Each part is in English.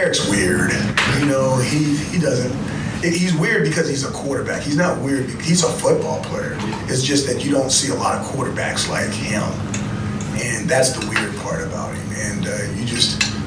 Eric's weird. He doesn't. He's weird because he's a quarterback. He's not weird because he's a football player. It's just that you don't see a lot of quarterbacks like him. And that's the weird part about him. And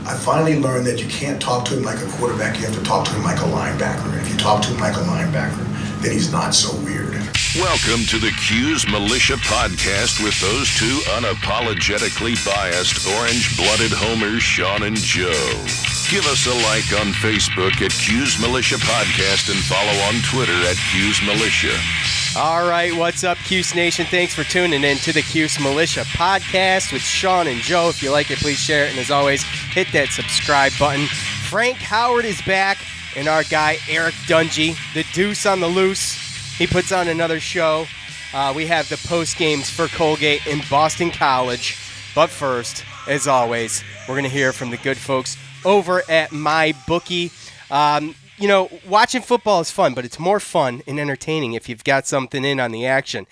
I finally learned that you can't talk to him like a quarterback. You have to talk to him like a linebacker. And if you talk to him like a linebacker, then he's not so weird. Welcome to the Cuse Militia Podcast with those two unapologetically biased, orange-blooded homers, Sean and Joe. Give us a like on Facebook at Cuse Militia Podcast and follow on Twitter at Cuse Militia. All right, what's up, Cuse Nation? Thanks for tuning in to the Cuse Militia Podcast with Sean and Joe. If you like it, please share it. And as always, hit that subscribe button. Frank Howard is back, and our guy Eric Dungy, the deuce on the loose. He puts on another show. We have the Postgames for Colgate in Boston College. But first, as always, we're going to hear from the good folks over at MyBookie. Watching football is fun, but it's more fun and entertaining if you've got something in on the action.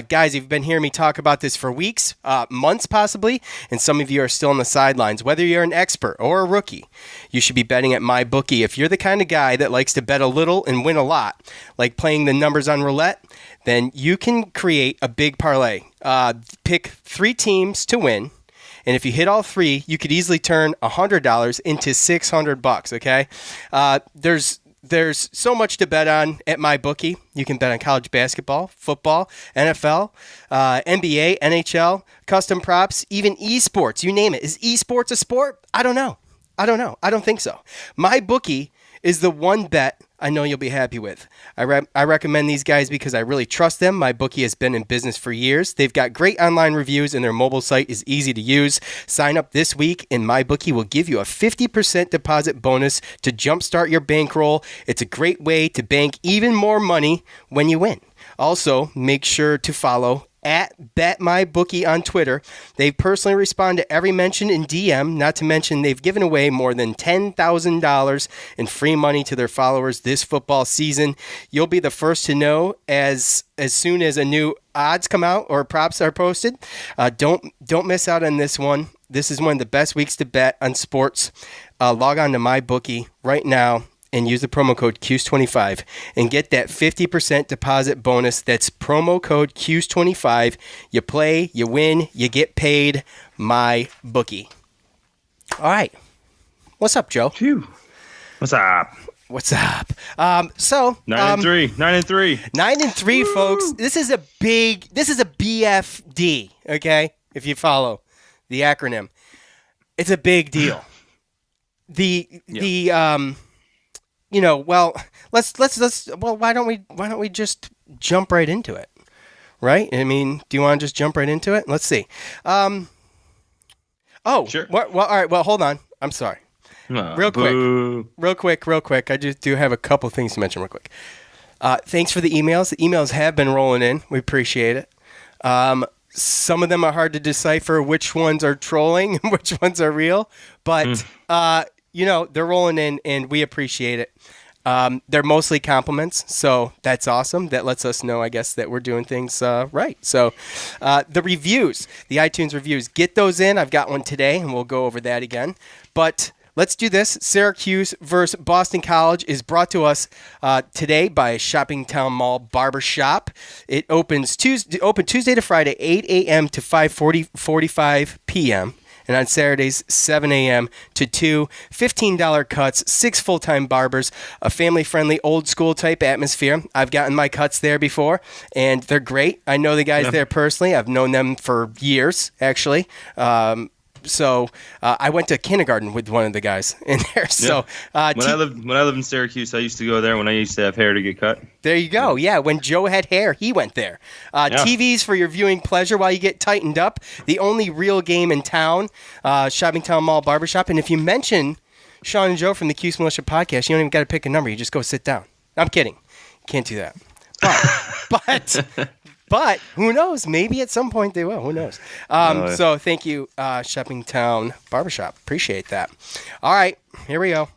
Guys, you've been hearing me talk about this for weeks, months possibly, and some of you are still on the sidelines. Whether you're an expert or a rookie, you should be betting at MyBookie. If you're the kind of guy that likes to bet a little and win a lot, like playing the numbers on roulette, then you can create a big parlay. Pick 3 teams to win. And if you hit all 3, you could easily turn $100 into $600, okay? There's so much to bet on at MyBookie. You can bet on college basketball, football, NFL, NBA, NHL, custom props, even esports. You name it. Is esports a sport? I don't know. I don't think so. MyBookie is the one bet I know you'll be happy with. I recommend these guys because I really trust them. MyBookie has been in business for years. They've got great online reviews and their mobile site is easy to use. Sign up this week and MyBookie will give you a 50% deposit bonus to jumpstart your bankroll. It's a great way to bank even more money when you win. Also, make sure to follow at BetMyBookie on Twitter. They personally respond to every mention in DM, not to mention they've given away more than $10,000 in free money to their followers this football season. You'll be the first to know as soon as a new odds come out or props are posted. Don't miss out on this one. This is one of the best weeks to bet on sports. Log on to MyBookie right now and use the promo code Cuse25 and get that 50% deposit bonus. That's promo code Cuse25. You play, you win, you get paid. MyBookie. All right. What's up, Joe? Phew. What's up? 9-3. 9-3, folks. This is a BFD, okay? If you follow the acronym. It's a big deal. Why don't we just jump right into it? Right? I mean, do you want to just jump right into it? Let's see. Sure. All right. Well, hold on. I'm sorry. Real quick. I just do have a couple things to mention real quick. Thanks for the emails. The emails have been rolling in. We appreciate it. Some of them are hard to decipher which ones are trolling and which ones are real, but they're rolling in, and we appreciate it. They're mostly compliments, so that's awesome. That lets us know, I guess, that we're doing things right. So the reviews, the iTunes reviews, get those in. I've got one today, and we'll go over that again. But let's do this. Syracuse versus Boston College is brought to us today by Shopping Town Mall Barbershop. It opens Tuesday to Friday, 8 a.m. to 5:45 p.m., and on Saturdays, 7 a.m. to 2, $15 cuts, 6 full-time barbers, a family-friendly, old-school type atmosphere. I've gotten my cuts there before, and they're great. I know the guys there personally. I've known them for years, actually. So I went to kindergarten with one of the guys in there. So when I lived in Syracuse, I used to go there when I used to have hair to get cut. There you go. Yeah, when Joe had hair, he went there. TVs for your viewing pleasure while you get tightened up. The only real game in town, Shopping Town Mall Barbershop. And if you mention Sean and Joe from the Cuse Militia Podcast, you don't even got to pick a number. You just go sit down. I'm kidding. Can't do that. But who knows? Maybe at some point they will. Who knows? So thank you, Shopping Town Barbershop. Appreciate that. All right, here we go.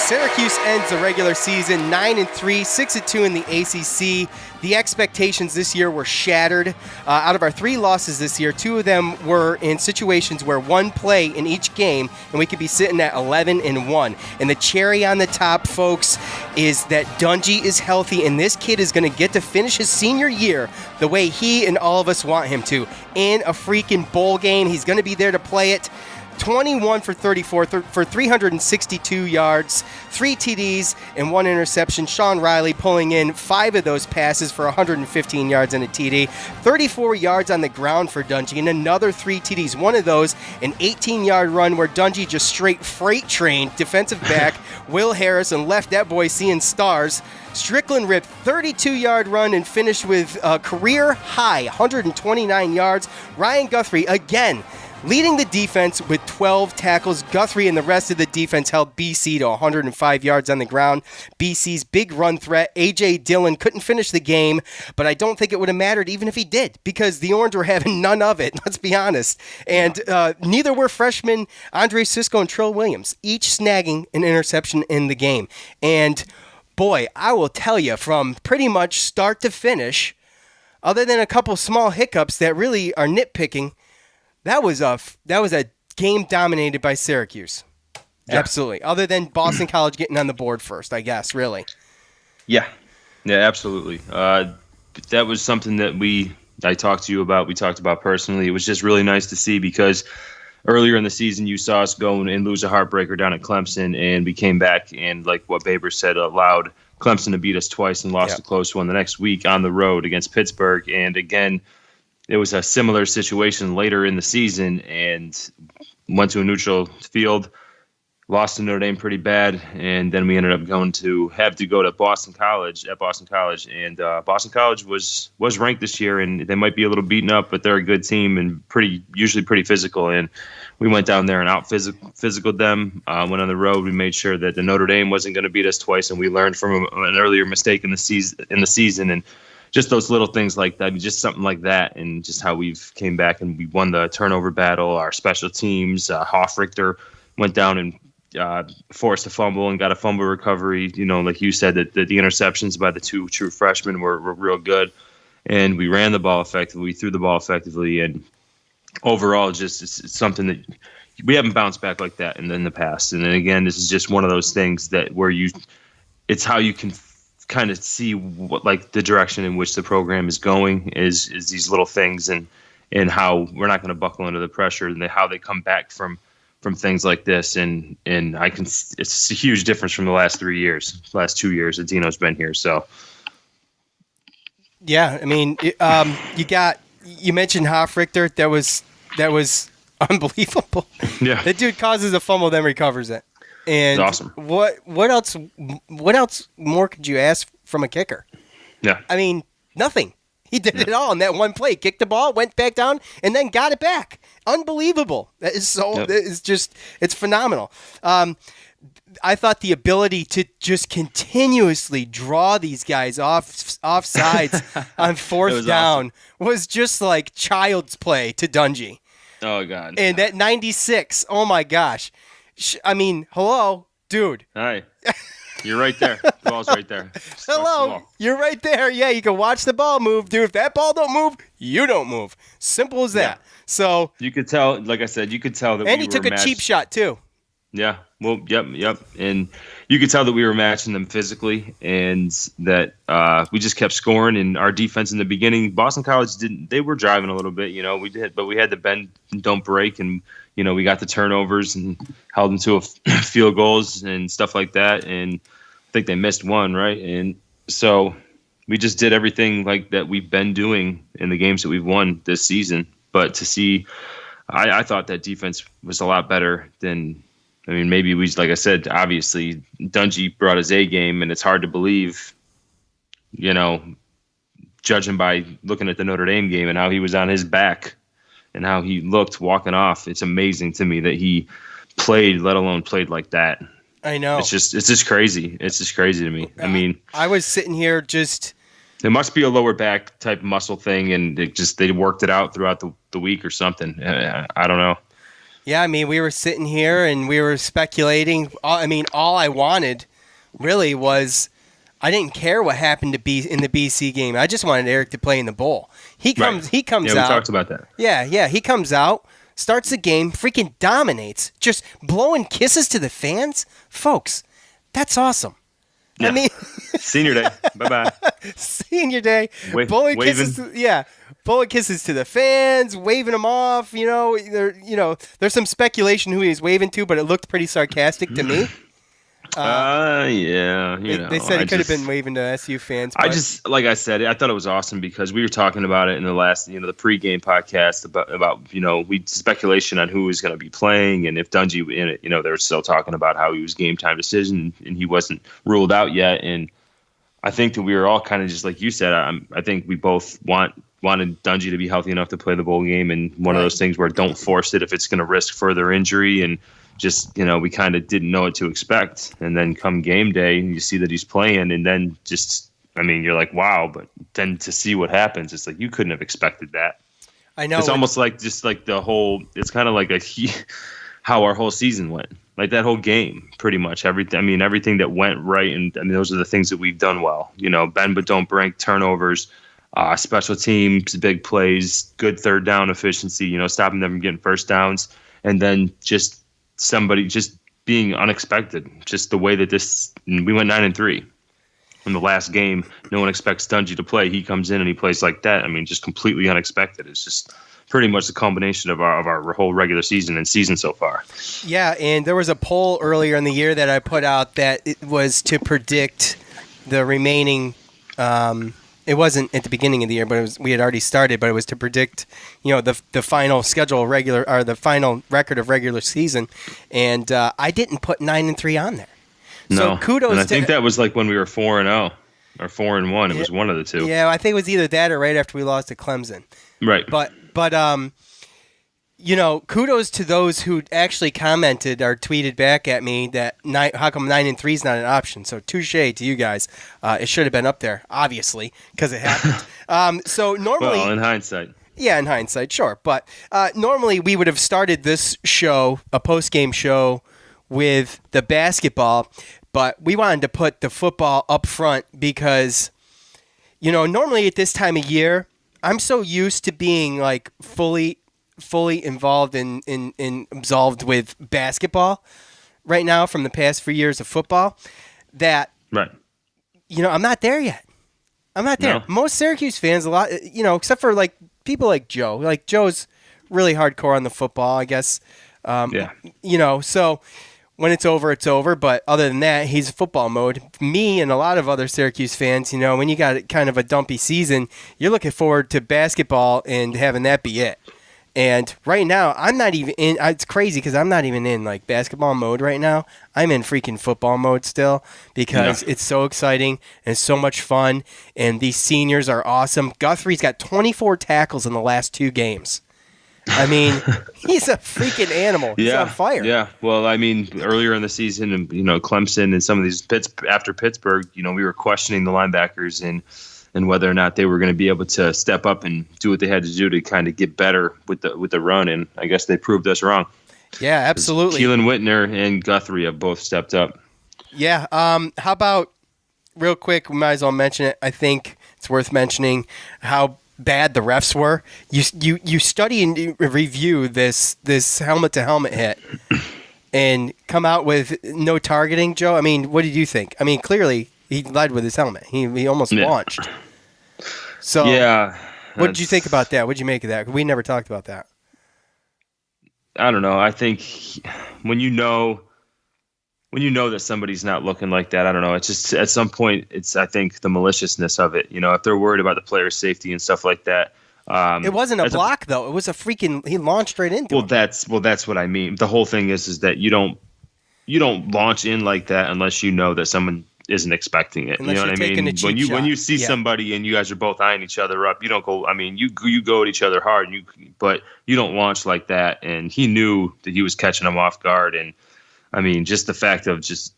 Syracuse ends the regular season 9-3, 6-2 in the ACC. The expectations this year were shattered. Out of our 3 losses this year, 2 of them were in situations where one play in each game, and we could be sitting at 11-1. And the cherry on the top, folks, is that Dungey is healthy, and this kid is going to get to finish his senior year the way he and all of us want him to, in a freaking bowl game. He's going to be there to play it. 21 for 34 for 362 yards, 3 TDs, and 1 interception. Sean Riley pulling in 5 of those passes for 115 yards and a TD. 34 yards on the ground for Dungey, and another 3 TDs. One of those, an 18-yard run where Dungey just straight freight trained defensive back Will Harris and left that boy seeing stars. Strickland ripped 32-yard run and finished with a career high 129 yards. Ryan Guthrie, again, leading the defense with 12 tackles. Guthrie and the rest of the defense held BC to 105 yards on the ground. BC's big run threat, A.J. Dillon, couldn't finish the game, but I don't think it would have mattered even if he did, because the Orange were having none of it, let's be honest. And neither were freshmen Andre Sisco and Trill Williams, each snagging an interception in the game. And boy, I will tell you, from pretty much start to finish, other than a couple small hiccups that really are nitpicking, that was a game dominated by Syracuse. Yeah. Absolutely. Other than Boston College getting on the board first, I guess, really. Yeah, absolutely. That was something that I talked to you about. We talked about personally. It was just really nice to see, because earlier in the season you saw us go and lose a heartbreaker down at Clemson, and we came back and, like what Baber said, allowed Clemson to beat us twice and lost a close one the next week on the road against Pittsburgh. And again, it was a similar situation later in the season, and went to a neutral field, lost to Notre Dame pretty bad, and then we ended up have to go to Boston College, and Boston College was ranked this year, and they might be a little beaten up, but they're a good team and usually pretty physical. And we went down there and out physical them. Went on the road. We made sure that the Notre Dame wasn't going to beat us twice, and we learned from an earlier mistake in the season, and just those little things like that, just something like that, and just how we've came back and we won the turnover battle. Our special teams, Hoffrichter went down and forced a fumble and got a fumble recovery. You know, like you said, that the interceptions by the 2 true freshmen were real good, and we ran the ball effectively, we threw the ball effectively, and overall, just it's something that we haven't bounced back like that in the past. And then again, this is just one of those things that it's how you can kind of see what, like, the direction in which the program is going is these little things, and how we're not going to buckle under the pressure, and how they come back from things like this. And it's a huge difference from the last 2 years that Dino's been here. So yeah, I mean, you mentioned Hoffrichter. That was unbelievable. Yeah, that dude causes a fumble, then recovers it. And awesome. What else more could you ask from a kicker? Yeah. I mean, nothing. He did it all in that one play. Kicked the ball, went back down, and then got it back. Unbelievable. That is so. Yep. It's phenomenal. I thought the ability to just continuously draw these guys off sides on fourth down was just like child's play to Dungey. Oh God. And that 96. Oh my gosh. I mean, hello, dude. Hi. You're right there. The ball's right there. Hello. You're right there. Yeah, you can watch the ball move, dude. If that ball don't move, you don't move. Simple as that. Yeah. So you could tell, like I said, that and he took a cheap shot too. Yeah. Well, yep. And you could tell that we were matching them physically, and that we just kept scoring. And our defense in the beginning, Boston College they were driving a little bit, we did, but we had to bend and don't break, and we got the turnovers and held them to field goals and stuff like that. And I think they missed one, right? And so we just did everything like that we've been doing in the games that we've won this season. But to see, I thought that defense was a lot better than. I mean, maybe like I said, obviously Dungey brought his A game, and it's hard to believe, judging by looking at the Notre Dame game and how he was on his back and how he looked walking off. It's amazing to me that he played, let alone played like that. I know. It's just crazy. It's just crazy to me. I mean, I was sitting here just. It must be a lower back type muscle thing, and they worked it out throughout the week or something. I don't know. Yeah, I mean, we were sitting here and we were speculating. All I wanted really was I didn't care what happened to be in the BC game. I just wanted Eric to play in the bowl. He comes Yeah, out. we talked about that. Yeah, he comes out, starts the game, freaking dominates, just blowing kisses to the fans. Folks, that's awesome. Yeah. I mean, Senior day. Bye-bye. Senior day. Blowing waving. kisses. Blowing kisses to the fans, waving them off. There's some speculation who he was waving to, but it looked pretty sarcastic to me. Yeah. They said he could have been waving to SU fans. But Like I said, I thought it was awesome because we were talking about it in the last, the pregame podcast about we speculation on who was going to be playing and if Dungy in it. They were still talking about how he was game time decision and he wasn't ruled out yet. And I think that we were all kind of just like you said. I think we both wanted Dungy to be healthy enough to play the bowl game, and one of those things where don't force it if it's going to risk further injury. And just we kind of didn't know what to expect, and then come game day, you see that he's playing, and then you're like, wow. But then to see what happens, it's like you couldn't have expected that. I know it's almost like just like the whole. It's kind of like how our whole season went. Like that whole game, pretty much everything. Everything that went right, and those are the things that we've done well. Bend but don't break, turnovers, special teams, big plays, good third down efficiency. Stopping them from getting first downs, and then just somebody just being unexpected. Just the way that we went 9-3 in the last game. No one expects Dungy to play. He comes in and he plays like that. Just completely unexpected. It's just pretty much the combination of our whole regular season and season so far. Yeah, and there was a poll earlier in the year that I put out that it was to predict the remaining. It wasn't at the beginning of the year, but we had already started. But it was to predict, the final schedule or the final record of regular season, and I didn't put 9-3 on there. No, so kudos. And I think that was like when we were 4-0 or 4-1. It was one of the two. Yeah, I think it was either that or right after we lost to Clemson. Right. But kudos to those who actually commented or tweeted back at me that how come 9-3 is not an option. So touche to you guys. It should have been up there, obviously, because it happened. So normally, well, in hindsight. Yeah, in hindsight, sure. But normally we would have started this show, a post-game show, with the basketball. But we wanted to put the football up front because, normally at this time of year, I'm so used to being like fully involved in absolved with basketball right now from the past few years of football that I'm not there yet. I'm not there. No. Most Syracuse fans, a lot, except for like people like Joe. Like Joe's really hardcore on the football, I guess. So when it's over, it's over. But other than that, he's football mode. Me and a lot of other Syracuse fans, when you got kind of a dumpy season, you're looking forward to basketball and having that be it. And right now, I'm not even in. It's crazy because I'm not even in like basketball mode right now. I'm in freaking football mode still because it's so exciting and so much fun. And these seniors are awesome. Guthrie's got 24 tackles in the last 2 games. He's a freaking animal. He's on fire. Yeah. Well, earlier in the season, and Clemson and some of these after Pittsburgh, we were questioning the linebackers and whether or not they were going to be able to step up and do what they had to do to kind of get better with the run. And I guess they proved us wrong. Yeah, absolutely. Keelan Whitner and Guthrie have both stepped up. Yeah. How about real quick? We might as well mention it. I think it's worth mentioning how bad the refs were. You study and review this helmet to helmet hit and come out with no targeting, Joe. What did you think? Clearly he led with his helmet. He almost launched. So what did you think about that? What did you make of that? We never talked about that. I don't know. I think when you know that somebody's not looking like that, I don't know. It's just at some point, I think the maliciousness of it. If they're worried about the player's safety and stuff like that. It wasn't a block though. It was a freaking. He launched right into him. That's what I mean. The whole thing is that you don't launch in like that unless you know that someone isn't expecting it. Unless you know what I mean? When you see somebody and you guys are both eyeing each other up, you don't go. You go at each other hard, but you don't launch like that. And he knew that he was catching him off guard. And just the fact of just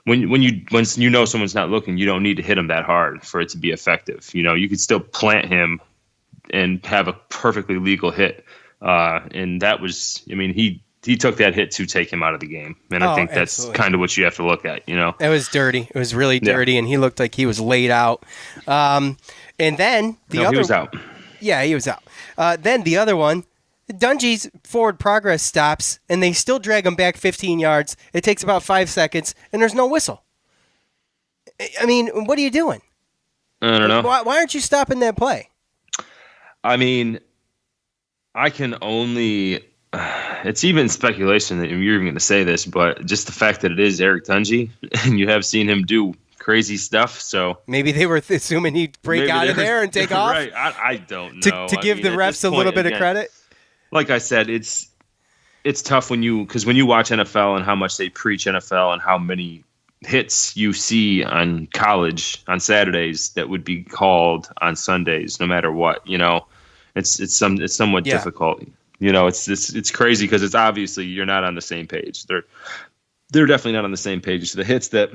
once you know someone's not looking, you don't need to hit him that hard for it to be effective. You could still plant him and have a perfectly legal hit. And that was, I mean, he took that hit to take him out of the game. And I think that's absolutely. kind of what you have to look at, It was dirty. It was really dirty, and he looked like he was laid out. And then he was out. Yeah, he was out. Then the other one, Dungy's forward progress stops, and they still drag him back 15 yards. It takes about 5 seconds, and there's no whistle. I mean, what are you doing? I don't know. Why aren't you stopping that play? I mean, I can only... it's even speculation that you're even going to say this, but just the fact that it is Eric Dungy, and you have seen him do crazy stuff, so... Maybe they were assuming he'd break out of there and take off? Right, I don't know. To give the refs a little bit of credit? Like I said, it's tough when you watch NFL and how much they preach NFL and how many hits you see on college on Saturdays that would be called on Sundays, no matter what. It's somewhat difficult. It's crazy because it's obviously you're not on the same page. They're definitely not on the same page. So the hits that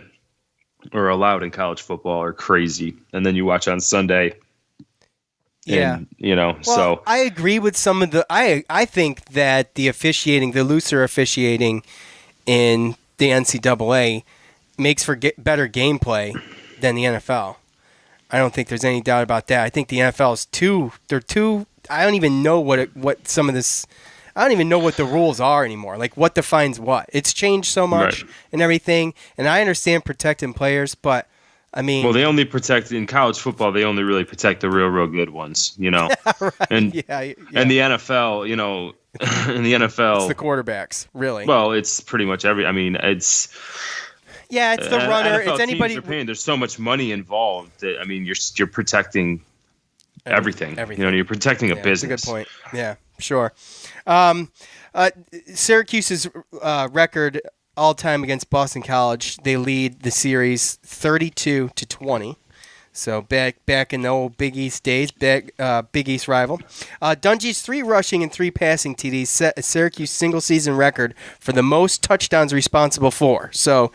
are allowed in college football are crazy, and then you watch on Sunday. Yeah, and, so I agree with some of the. I think that the looser officiating in the NCAA makes for better gameplay than the NFL. I don't think there's any doubt about that. I think the NFL is too. I don't even know what some of this. I don't even know what the rules are anymore. Like what defines what. It's changed so much and everything. And I understand protecting players, but I mean, well, they only protect in college football. They only really protect the real good ones, right. And and the NFL, in the NFL, it's the quarterbacks, really. Well, it's pretty much it's. Yeah, it's the runner. NFL it's anybody. Teams are paying. There's so much money involved that you're protecting everything. You're protecting a business. That's a good point. Yeah, sure. Syracuse's record all time against Boston College, they lead the series 32-20. So back in the old Big East days, Big East rival. Dungy's 3 rushing and 3 passing TDs set a Syracuse single-season record for the most touchdowns responsible for. So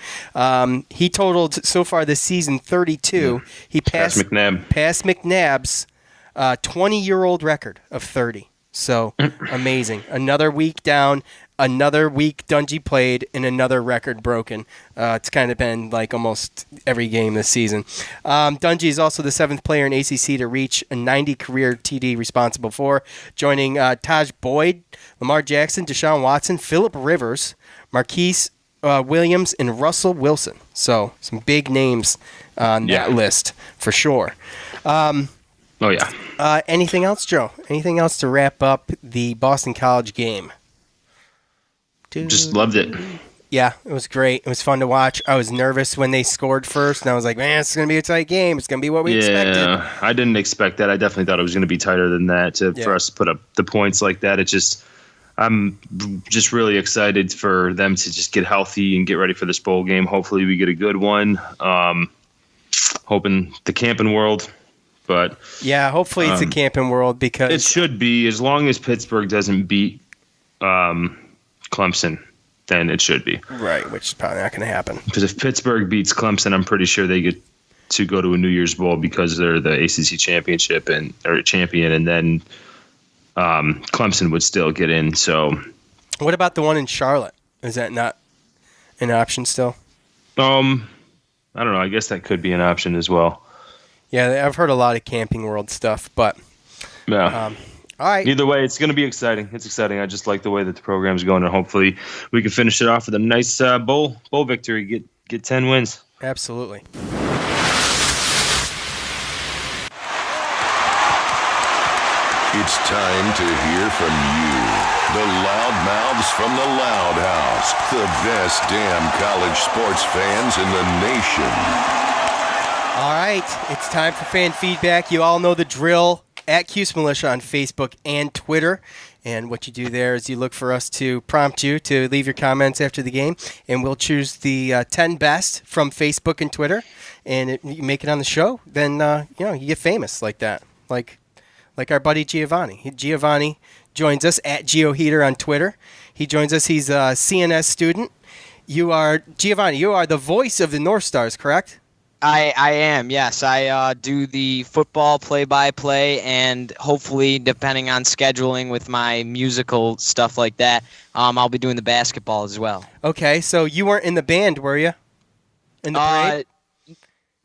he totaled so far this season 32. He passed McNabb's 20-year-old record of 30. So amazing. Another week down. Another week Dungy played and another record broken. It's kind of been like almost every game this season. Dungy is also the 7th player in ACC to reach a 90 career TD responsible for, joining Taj Boyd, Lamar Jackson, Deshaun Watson, Phillip Rivers, Marquise Williams, and Russell Wilson. So some big names on that list for sure. Anything else, Joe? Anything else to wrap up the Boston College game? Just loved it. Yeah, it was great. It was fun to watch. I was nervous when they scored first, and I was like, man, it's going to be a tight game. It's going to be what we expected. Yeah, I didn't expect that. I definitely thought it was going to be tighter than that for us to put up the points like that. I'm just really excited for them to just get healthy and get ready for this bowl game. Hopefully we get a good one. Hoping the Camping World. But yeah, hopefully it's a Camping World because it should be, as long as Pittsburgh doesn't beat Clemson, then it should be. Right, which is probably not going to happen. Because if Pittsburgh beats Clemson, I'm pretty sure they get to go to a New Year's Bowl because they're the ACC championship or champion, and then Clemson would still get in. So, what about the one in Charlotte? Is that not an option still? I don't know. I guess that could be an option as well. Yeah, I've heard a lot of Camping World stuff, but yeah. All right. Either way, it's going to be exciting. It's exciting. I just like the way that the program's going, and hopefully we can finish it off with a nice bowl victory. Get 10 wins. Absolutely. It's time to hear from you, the loudmouths from the Loud House, the best damn college sports fans in the nation. All right, it's time for fan feedback. You all know the drill. At Cuse Militia on Facebook and Twitter. And what you do there is you look for us to prompt you to leave your comments after the game, and we'll choose the 10 best from Facebook and Twitter, and you make it on the show. Then you get famous like that, like our buddy Giovanni. Giovanni joins us at GeoHeater on Twitter. He joins us. He's a CNS student. Giovanni, you are the voice of the North Stars, correct? I am, yes. I do the football play-by-play, and hopefully, depending on scheduling with my musical stuff like that, I'll be doing the basketball as well. Okay, so you weren't in the band, were you? In the parade?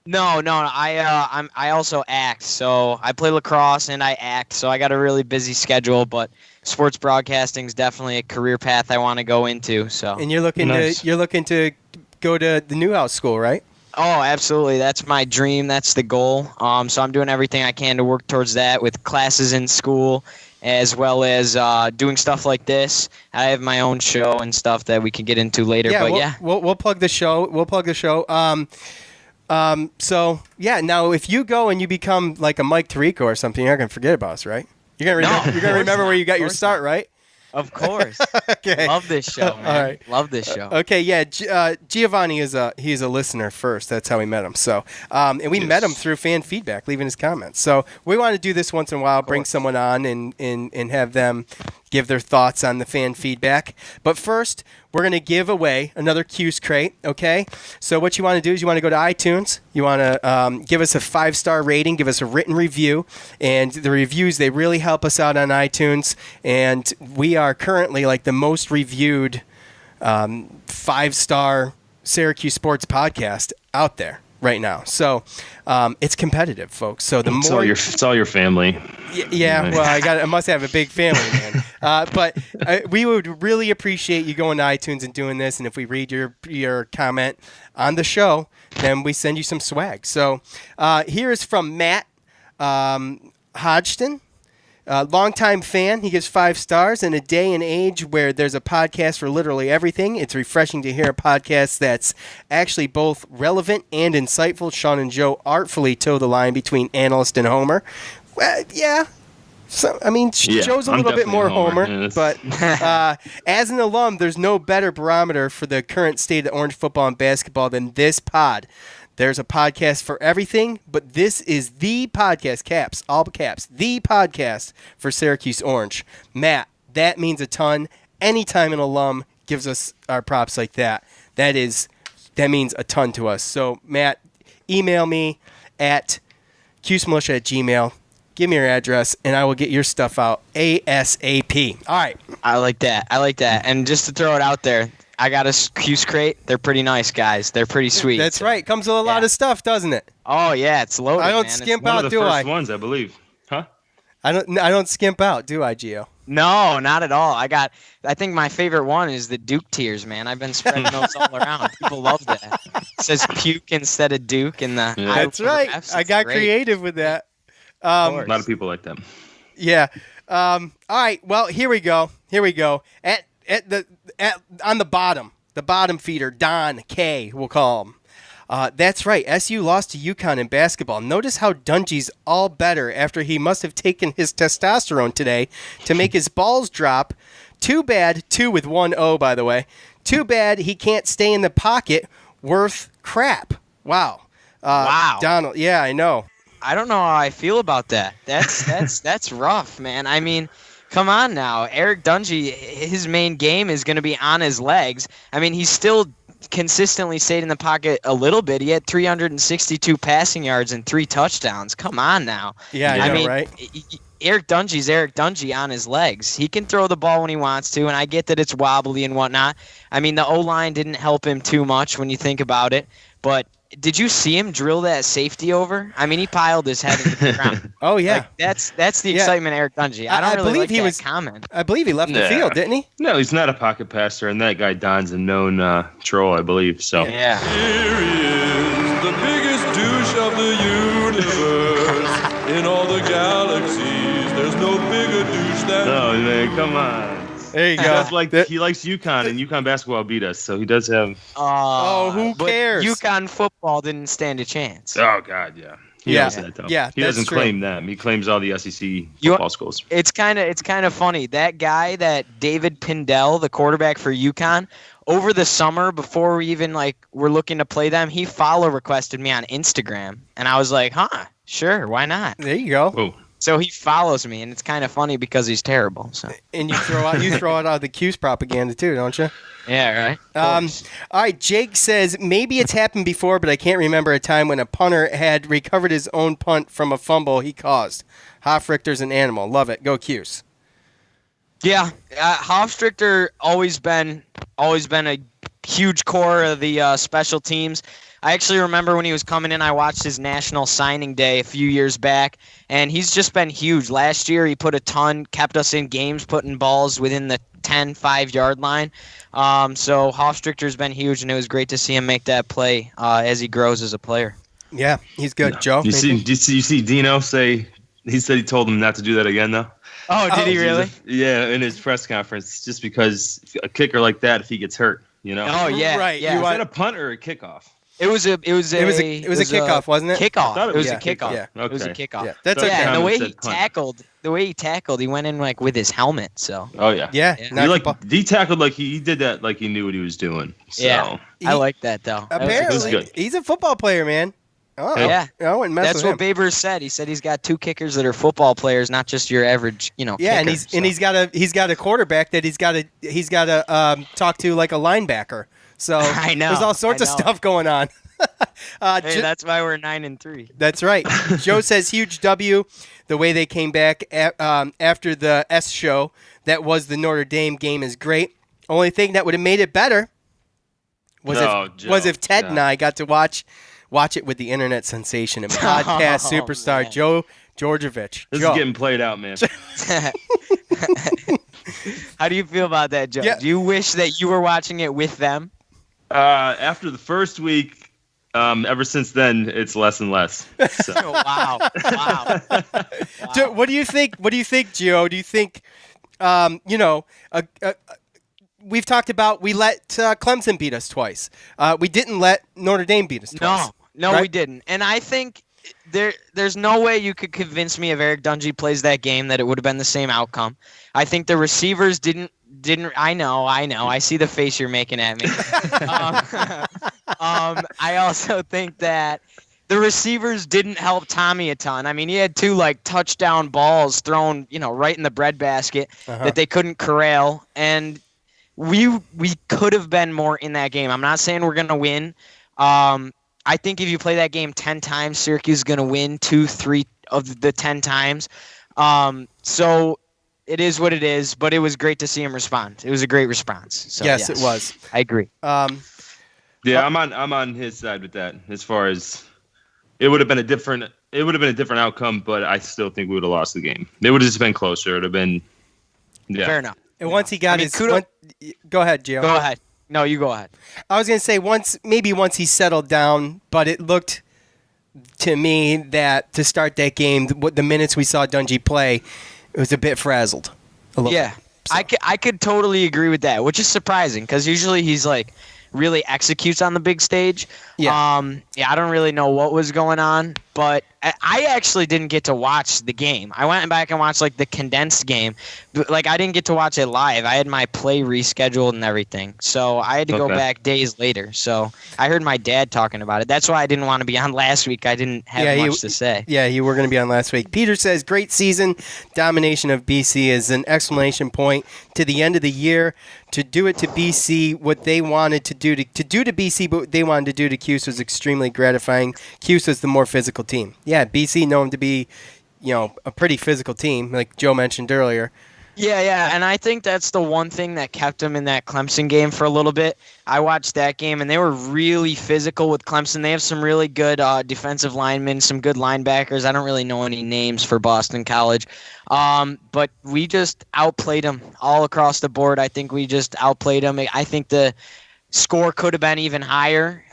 No. I also act. So I play lacrosse and I act. So I got a really busy schedule, but sports broadcasting is definitely a career path I want to go into. So. And you're looking to go to the Newhouse School, right? Oh, absolutely. That's my dream. That's the goal. So I'm doing everything I can to work towards that with classes in school, as well as doing stuff like this. I have my own show and stuff that we can get into later. We'll plug the show. So now if you go and you become like a Mike Tirico or something, you're not gonna forget about us, right? You're gonna remember where you got your start, right? Of course. Okay. Love this show, man. All right. Love this show. Okay, yeah. Giovanni he's a listener first. That's how we met him. So, and we met him through fan feedback, leaving his comments. So we want to do this once in a while, bring someone on and have them give their thoughts on the fan feedback. But first, we're going to give away another Cuse crate, okay? So what you want to do is you want to go to iTunes. You want to give us a 5-star rating, give us a written review. And the reviews, they really help us out on iTunes. And we are currently like the most reviewed 5-star Syracuse sports podcast out there right now. So it's competitive, folks. So it's all your family. Yeah, well, I must have a big family, man. But we would really appreciate you going to iTunes and doing this. And if we read your comment on the show, then we send you some swag. So here is from Matt Hodgson. Longtime fan. He gives 5 stars. In a day and age where there's a podcast for literally everything, it's refreshing to hear a podcast that's actually both relevant and insightful. Sean and Joe artfully toe the line between analyst and homer. Well, yeah. So, I mean, Joe's a little bit more homer, but as an alum, there's no better barometer for the current state of Orange football and basketball than this pod. There's a podcast for everything, but this is the podcast, caps, all caps, the podcast for Syracuse Orange. Matt, that means a ton. Anytime an alum gives us our props like that, that means a ton to us. So, Matt, email me at cusemilitia@gmail.com. Give me your address, and I will get your stuff out ASAP. All right. I like that. And just to throw it out there, I got a Cuse crate. They're pretty nice, guys. They're pretty sweet. That's right. Comes with a lot of stuff, doesn't it? Oh, yeah. It's loaded, I don't skimp out, do I? One of the first ones, I believe. Huh? I don't skimp out, do I, Gio? No, not at all. I think my favorite one is the Duke tiers, man. I've been spreading those all around. People love that. It says puke instead of Duke. That's right. I got creative with that. A lot of people like them. Yeah. All right. Well, here we go. On the bottom feeder, Don K. We'll call him. That's right. SU lost to UConn in basketball. Notice how Dungy's all better after he must have taken his testosterone today to make his balls drop. Too bad. 2 with 1 O, by the way. Too bad he can't stay in the pocket. Worth crap. Wow. Wow. Donald. Yeah, I know. I don't know how I feel about that. That's rough, man. I mean, come on now. Eric Dungy, his main game is going to be on his legs. I mean, he's still consistently stayed in the pocket a little bit. He had 362 passing yards and 3 touchdowns. Come on now. Yeah, I know, right? Eric Dungy's Eric Dungy on his legs. He can throw the ball when he wants to, and I get that it's wobbly and whatnot. I mean, the O-line didn't help him too much when you think about it, but did you see him drill that safety over? I mean, he piled his head into the ground. Oh, yeah. Like, that's the excitement of Eric Dungy. I don't really like that comment. I believe he left the field, didn't he? No, he's not a pocket passer, and that guy Don's a known troll, I believe. So. Yeah. Here he is, the biggest douche of the universe. In all the galaxies, there's no bigger douche than Oh, man, come on. There you go. He likes UConn, and UConn basketball beat us, so he does have. Who cares? UConn football didn't stand a chance. Oh God, yeah. He knows that, though. Yeah, he doesn't claim that. He claims all the SEC football schools. It's kind of funny. That guy, that David Pindell, the quarterback for UConn, over the summer before we even were looking to play them, he follow requested me on Instagram, and I was like, huh, sure, why not? There you go. Whoa. So he follows me, and it's kind of funny because he's terrible. So. And you throw out the Cuse propaganda too, don't you? Yeah, right. All right, Jake says, maybe it's happened before, but I can't remember a time when a punter had recovered his own punt from a fumble he caused. Hofrichter's an animal. Love it. Go Cuse. Yeah, Hofstrichter always been a huge core of the special teams. I actually remember when he was coming in, I watched his national signing day a few years back, and he's just been huge. Last year, he put a ton, kept us in games, putting balls within the 10, 5-yard line. So Hofstrichter's been huge, and it was great to see him make that play as he grows as a player. Yeah, he's good. Joe? You see Dino say, he said he told him not to do that again, though? Oh, did he really? Yeah, in his press conference, just because a kicker like that, if he gets hurt, Oh, yeah. Right. Yeah. Was that a punt or a kickoff? It was a kickoff, wasn't it? Kickoff. Thought it was a a kickoff. Yeah. It was a Okay. kickoff. Yeah, that's okay. Yeah, and Punt. the way he tackled, he went in like with his helmet. So Oh yeah. Yeah. Yeah. He tackled like he did that like he knew what he was doing. So. yeah, I like that though. That was Apparently, good. he's a football player, man. Oh, Yeah. I wouldn't mess That's with what him. Baber said. He said he's got 2 kickers that are football players, not just your average, Yeah, kicker, and he's got a quarterback that he's got to talk to like a linebacker. So I know, there's all sorts I of know. stuff going on. Hey, that's why we're 9-3. That's right. Joe says huge W. The way they came back after the S show, that was the Notre Dame game, is great. Only thing that would have made it better was if Ted and I got to watch it with the internet sensation and podcast superstar man. Joe Georgievich. This Joe. is getting played out, man. How do you feel about that, Joe? Yeah. Do you wish that you were watching it with them? After the first week, ever since then, it's less and less. So. Wow. So what do you think? What do you think, Gio? Do you think, we've talked about we let Clemson beat us twice. We didn't let Notre Dame beat us twice. No, right? we didn't. And I think there's no way you could convince me if Eric Dungey plays that game that it would have been the same outcome. I think the receivers didn't. I know. I see the face you're making at me. I also think that the receivers didn't help Tommy a ton. I mean, he had 2 touchdown balls thrown, right in the breadbasket that they couldn't corral, and we could have been more in that game. I'm not saying we're gonna win. I think if you play that game 10 times, Syracuse is gonna win 2-3 of the 10 times. So. It is what it is, but it was great to see him respond. It was a great response. So, yes, it was. I agree. Yeah, I'm on his side with that. As far as it would have been a different outcome, but I still think we would have lost the game. It would have just been closer. It would have been Fair enough. And once he got go ahead, Gio. Go ahead. No, you go ahead. I was going to say once he settled down, but it looked to me that to start that game, the minutes we saw Dungey play, it was a bit frazzled. Yeah, so. I could totally agree with that, which is surprising because usually he's really executes on the big stage. Yeah. I don't really know what was going on, but I actually didn't get to watch the game. I went back and watched the condensed game. But, I didn't get to watch it live. I had my play rescheduled and everything. So I had to go back days later. So I heard my dad talking about it. That's why I didn't want to be on last week. I didn't have much to say. Yeah, you were going to be on last week. Peter says, great season. Domination of BC is an exclamation point to the end of the year. To do it to BC, what they wanted to do to BC, what they wanted to do to Cuse was extremely gratifying. Cuse was the more physical team. Yeah, BC known to be, a pretty physical team, like Joe mentioned earlier. Yeah, and I think that's the one thing that kept them in that Clemson game for a little bit. I watched that game, and they were really physical with Clemson. They have some really good defensive linemen, some good linebackers. I don't really know any names for Boston College. But we just outplayed them all across the board. I think we just outplayed them. I think the score could have been even higher,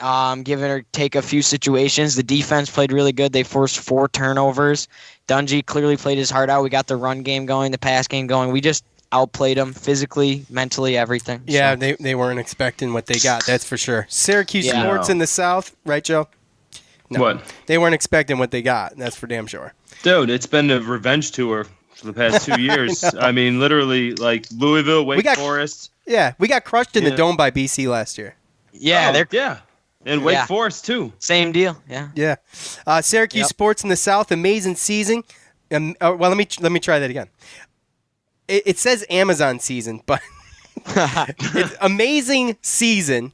give or take a few situations. The defense played really good. They forced 4 turnovers. Dungey clearly played his heart out. We got the run game going, the pass game going. We just outplayed them physically, mentally, everything. Yeah, so. They weren't expecting what they got, that's for sure. Syracuse sports in the South, right, Joe? No, what? They weren't expecting what they got, that's for damn sure. Dude, it's been a revenge tour for the past 2 years. I mean, literally, Louisville, Wake Forest. Yeah, we got crushed in the Dome by BC last year. Yeah, and Wake Forest too. Same deal. Yeah. Syracuse sports in the South, amazing season. Well, let me try that again. It says Amazon season, but it's amazing season.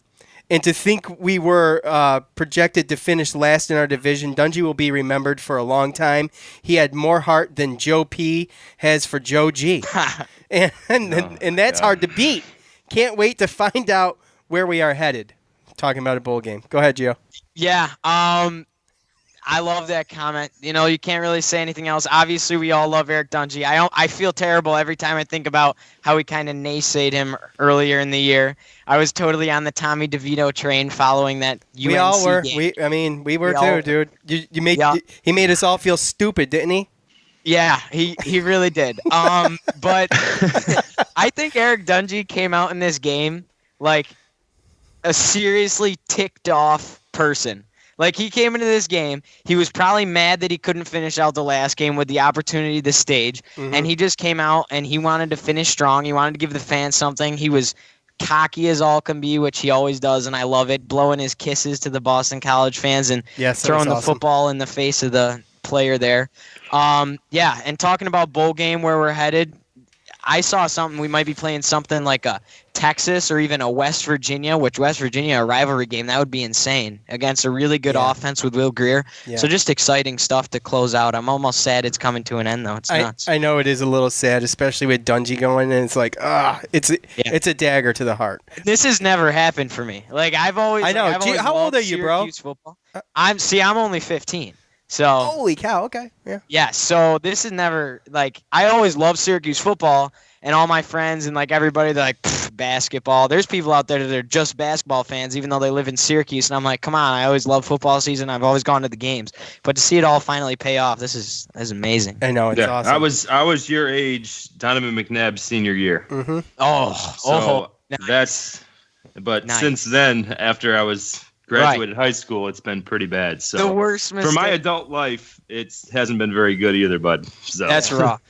And to think we were projected to finish last in our division, Dungy will be remembered for a long time. He had more heart than Joe P has for Joe G. and that's hard to beat. Can't wait to find out where we are headed. Talking about a bowl game. Go ahead, Gio. Yeah, I love that comment. You know, you can't really say anything else. Obviously, we all love Eric Dungy. I feel terrible every time I think about how we kind of naysayed him earlier in the year. I was totally on the Tommy DeVito train following that UNC We all were. game. We were too, dude. He made us all feel stupid, didn't he? Yeah, he really did. But I think Eric Dungy came out in this game like a seriously ticked off person. Like, he came into this game, he was probably mad that he couldn't finish out the last game with the opportunity to stage, and he just came out and he wanted to finish strong. He wanted to give the fans something. He was cocky as all can be, which he always does, and I love it, blowing his kisses to the Boston College fans and throwing the football in the face of the player there. And talking about bowl game, where we're headed, I saw something. We might be playing something like a Texas or even a West Virginia, which West Virginia, a rivalry game, that would be insane against a really good offense with Will Grier. Yeah. So just exciting stuff to close out. I'm almost sad it's coming to an end, though. It's nuts. I know it is a little sad, especially with Dungy going, and it's like, it's a dagger to the heart. This has never happened for me. Like, I've always. I know. I've always how old are you, bro? Football. I'm only 15. So holy cow, okay. Yeah, so this is never, like, I always loved Syracuse football, and all my friends and, like, everybody, they're like, basketball. There's people out there that are just basketball fans, even though they live in Syracuse, and I'm like, come on, I always love football season. I've always gone to the games. But to see it all finally pay off, this is amazing. I know, it's awesome. I was your age, Donovan McNabb's senior year. Mm-hmm. Nice. But since then, after I was graduated high school, it's been pretty bad. So the worst mistake. For my adult life, it hasn't been very good either, bud. So. That's rough.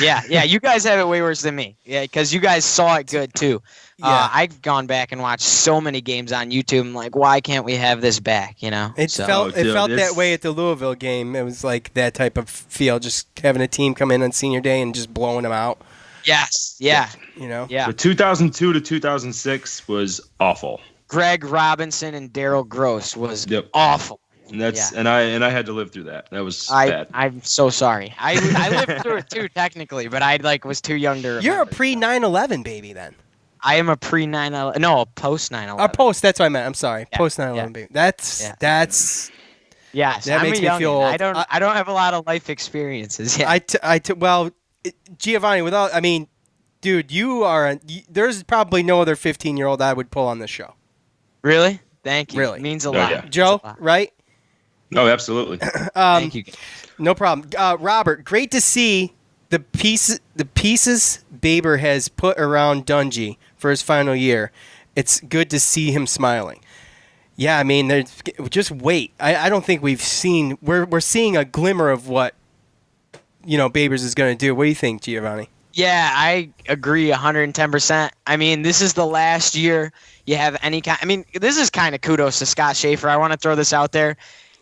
Yeah. You guys have it way worse than me. Yeah, because you guys saw it good too. Yeah. I've gone back and watched so many games on YouTube. I'm like, why can't we have this back? You know, it felt that way at the Louisville game. It was like that type of feel, just having a team come in on senior day and just blowing them out. Yes. Yeah. You know. Yeah. The 2002 to 2006 was awful. Greg Robinson and Daryl Gross was awful. And I had to live through that. That was bad. I'm so sorry. I lived through it too, technically, but I was too young to remember. You're a pre 9/11 baby then. I am a pre 9/11. No, a post 9/11. A post. That's what I meant. I'm sorry. Post 9/11 baby. That's. Yes, that makes me feel old. I don't have a lot of life experiences yet. Well, Giovanni, dude, there's probably no other 15-year-old I would pull on this show. Really? Thank you. Really? It means a lot. Yeah. Joe, right? Oh, absolutely. Thank you. No problem. Robert, great to see the pieces Baber has put around Dungy for his final year. It's good to see him smiling. Yeah, just wait. I don't think we've seen. We're seeing a glimmer of what Babers is going to do. What do you think, Giovanni? Yeah, I agree 110%. This is the last year you have any kind. This is kind of kudos to Scott Schaefer. I want to throw this out there.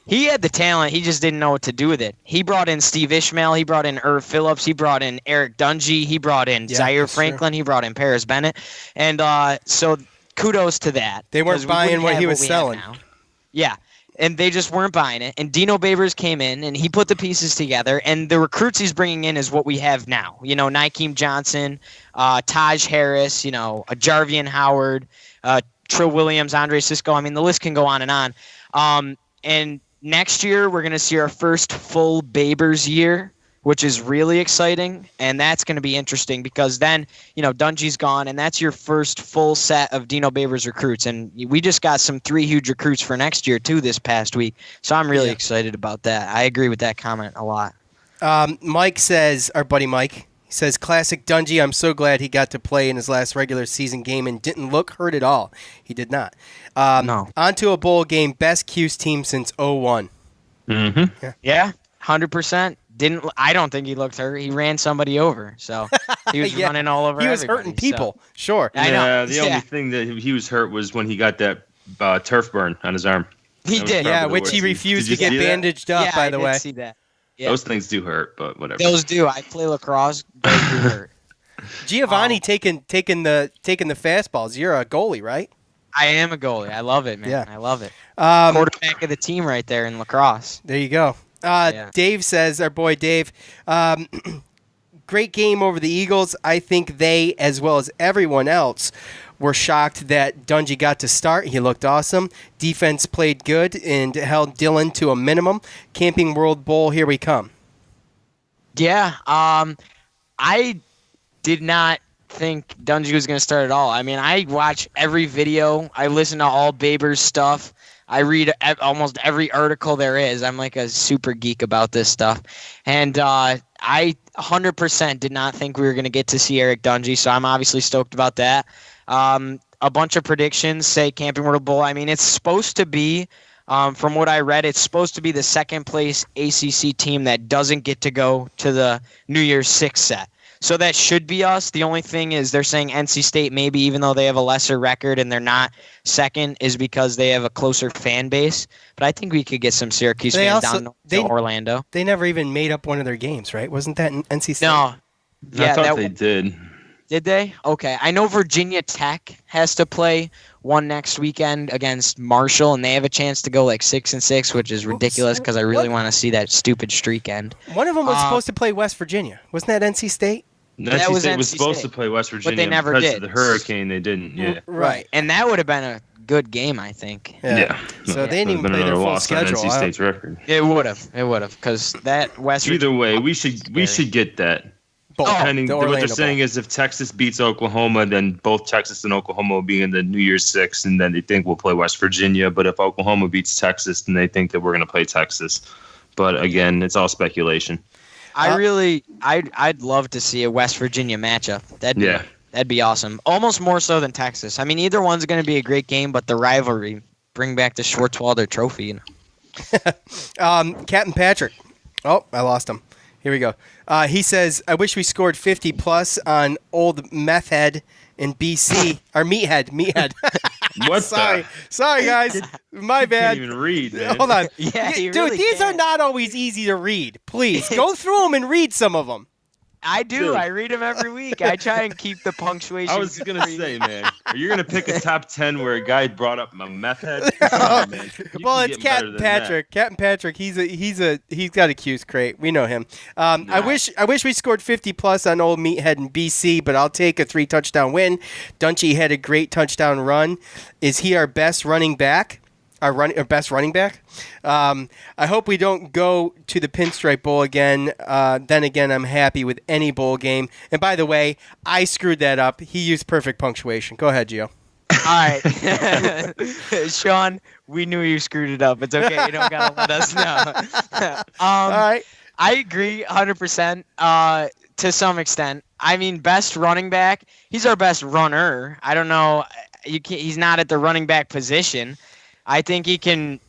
He had the talent. He just didn't know what to do with it. He brought in Steve Ishmael. He brought in Irv Phillips. He brought in Eric Dungy. He brought in Zaire Franklin. He brought in Paris Bennett. And so kudos to that. They weren't buying what he was selling. Yeah. And they just weren't buying it. And Dino Babers came in, and he put the pieces together. And the recruits he's bringing in is what we have now. Nykeem Johnson, Taj Harris, Jarvian Howard, Trill Williams, Andre Sisco. The list can go on and on. And next year, we're going to see our first full Babers year, which is really exciting. And that's going to be interesting because then, Dungy's gone, and that's your first full set of Dino Babers recruits. And we just got some 3 huge recruits for next year, too, this past week. So I'm really excited about that. I agree with that comment a lot. Mike says, our buddy Mike, he says, classic Dungy, I'm so glad he got to play in his last regular season game and didn't look hurt at all. He did not. No. On to a bowl game, best Cuse team since 01. Mm-hmm. Yeah, 100%. I don't think he looked hurt. He ran somebody over, so he was running all over. He was everybody, hurting people. So. Sure. I know. The only thing that he was hurt was when he got that turf burn on his arm. He did. Yeah, which he refused to get bandaged up. Yeah, by the way. I did see that. Yeah. Those things do hurt, but whatever. Those do. I play lacrosse. Those do hurt. Giovanni taking the fastballs. You're a goalie, right? I am a goalie. I love it, man. Yeah. I love it. Quarterback of the team right there in lacrosse. There you go. Dave says, our boy Dave, great game over the Eagles. I think they, as well as everyone else, were shocked that Dungey got to start. He looked awesome. Defense played good and held Dillon to a minimum. Camping World Bowl, here we come. Yeah. I did not think Dungey was going to start at all. I mean, I watch every video. I listen to all Babers stuff. I read almost every article there is. I'm like a super geek about this stuff. And I 100% did not think we were going to get to see Eric Dungey, so I'm obviously stoked about that. A bunch of predictions say Camping World Bowl. I mean, it's supposed to be, from what I read, it's supposed to be the second place ACC team that doesn't get to go to the New Year's Six set. So that should be us. The only thing is they're saying NC State maybe, even though they have a lesser record and they're not second, is because they have a closer fan base. But I think we could get some Syracuse fans down to Orlando. They never even made up one of their games, right? Wasn't that in NC State? No. Yeah, I thought they did. Did they? Okay. I know Virginia Tech has to play one next weekend against Marshall, and they have a chance to go like 6-6, which is ridiculous because I really want to see that stupid streak end. One of them was supposed to play West Virginia. Wasn't that NC State? NC State was supposed to play West Virginia, but they never because did. of the hurricane. They didn't. Yeah. Right. And that would have been a good game, I think. Yeah. So they didn't even play their full schedule. NC State's record. It would have. Because that West. Either way, we should get that. Depending, what they're saying is if Texas beats Oklahoma, then both Texas and Oklahoma will be in the New Year's Six, and then they think we'll play West Virginia. But if Oklahoma beats Texas, then they think that we're going to play Texas. But again, it's all speculation. I'd love to see a West Virginia matchup. That'd be awesome. Almost more so than Texas. I mean, either one's going to be a great game, but the rivalry, bring back the Schwartzwalder Trophy. You know? Captain Patrick. Oh, I lost him. Here we go. He says, I wish we scored 50 plus on old meth head in BC. Or meathead. What? Sorry, guys. My bad. Can't even read, man. Hold on. Yeah, Dude, really these can't. are not always easy to read. Please, go through them and read some of them. I do. Dude. I read them every week. I try and keep the punctuation. I was gonna say, man, are you gonna pick a top 10 where a guy brought up a meth head? Come on, man. Well, it's Captain Patrick. Captain Patrick. He's got a Cuse crate. We know him. I wish we scored 50 plus on old meathead in BC, but I'll take a 3-touchdown win. Dungey had a great touchdown run. Is he our best running back? Our best running back. I hope we don't go to the Pinstripe Bowl again. Then again, I'm happy with any bowl game. And by the way, I screwed that up. He used perfect punctuation. Go ahead, Gio. All right. Sean, we knew you screwed it up. It's okay. You don't got to let us know. All right. I agree 100% to some extent. I mean, best running back. He's our best runner. I don't know. He's not at the running back position. I think he can.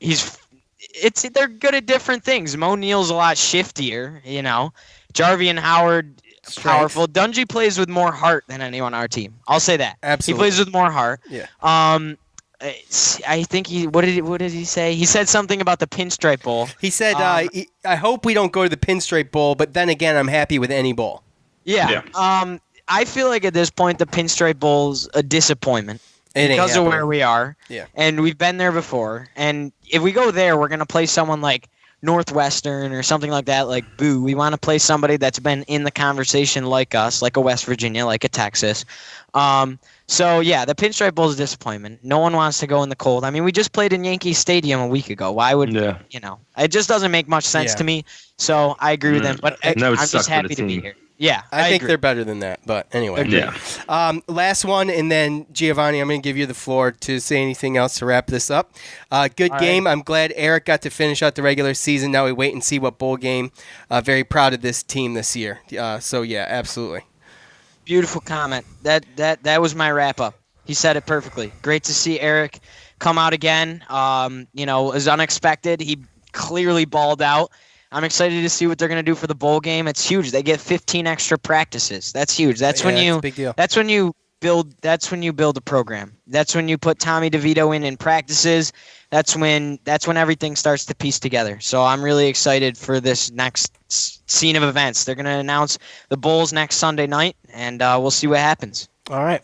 They're good at different things. Mo Neal's a lot shiftier, you know. Jarvie and Howard, powerful. Dungey plays with more heart than anyone on our team. I'll say that. Absolutely. He plays with more heart. Yeah. I think what did he say? He said something about the Pinstripe Bowl. He said, I hope we don't go to the Pinstripe Bowl, but then again, I'm happy with any bowl. Yeah. I feel like at this point, the Pinstripe Bowl's a disappointment. Because of where we are. Yeah. And we've been there before. And if we go there, we're going to play someone like Northwestern or something like that, like Boo. We want to play somebody that's been in the conversation like us, like a West Virginia, like a Texas. So, yeah, the Pinstripe Bowl is a disappointment. No one wants to go in the cold. I mean, we just played in Yankee Stadium a week ago. Why would, it just doesn't make much sense to me. So I agree with them. But I'm just happy to be here. Yeah, I think they're better than that. But anyway. Yeah. Last one, and then, Giovanni, I'm going to give you the floor to say anything else to wrap this up. Good game. Right. I'm glad Eric got to finish out the regular season. Now we wait and see what bowl game. Very proud of this team this year. So, yeah, absolutely. Beautiful comment. That was my wrap-up. He said it perfectly. Great to see Eric come out again. It was unexpected. He clearly balled out. I'm excited to see what they're going to do for the bowl game. It's huge. They get 15 extra practices. That's huge. That's when you. Big deal. That's when you build a program. That's when you put Tommy DeVito in practices. That's when everything starts to piece together. So I'm really excited for this next scene of events. They're going to announce the Bulls next Sunday night, and we'll see what happens. All right.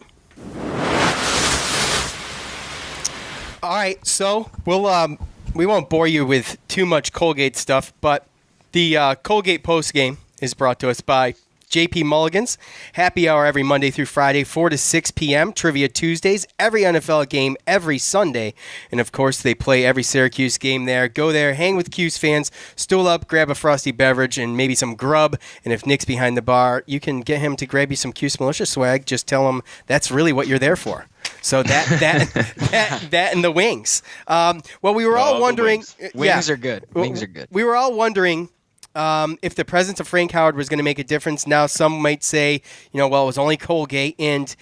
All right, so we won't bore you with too much Colgate stuff, but the Colgate Postgame is brought to us by JP Mulligan's. Happy hour every Monday through Friday, 4 to 6 p.m. Trivia Tuesdays, every NFL game every Sunday. And, of course, they play every Syracuse game there. Go there, hang with Cuse fans, stool up, grab a frosty beverage, and maybe some grub. And if Nick's behind the bar, you can get him to grab you some Cuse Militia swag. Just tell him that's really what you're there for. So that and the wings. Well, we were all wondering. Wings are good. Wings are good. We were all wondering if the presence of Frank Howard was going to make a difference. Now, some might say, well, it was only Colgate, and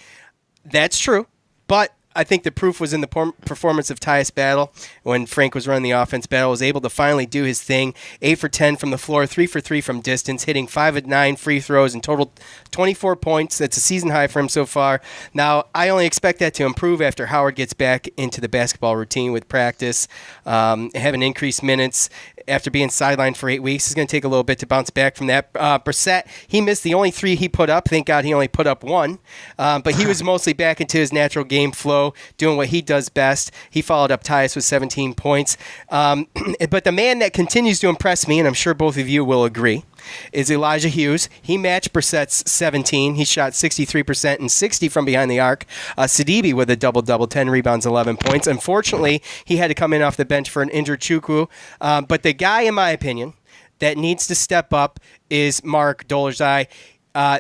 that's true. But I think the proof was in the performance of Tyus Battle when Frank was running the offense. Battle was able to finally do his thing. 8 for 10 from the floor, 3 for 3 from distance, hitting 5 of 9 free throws, and total 24 points. That's a season high for him so far. Now, I only expect that to improve after Howard gets back into the basketball routine with practice, having increased minutes. After being sidelined for 8 weeks, it's going to take a little bit to bounce back from that. Brissett, he missed the only 3 he put up. Thank God he only put up 1. But he was mostly back into his natural game flow, doing what he does best. He followed up Tyus with 17 points. But the man that continues to impress me, and I'm sure both of you will agree, is Elijah Hughes. He matched Brissett's 17. He shot 63% and 60 from behind the arc. Sidibe with a double-double, 10 rebounds, 11 points. Unfortunately, he had to come in off the bench for an injured Chukwu. But the guy, in my opinion, that needs to step up is Mark Dolezaj.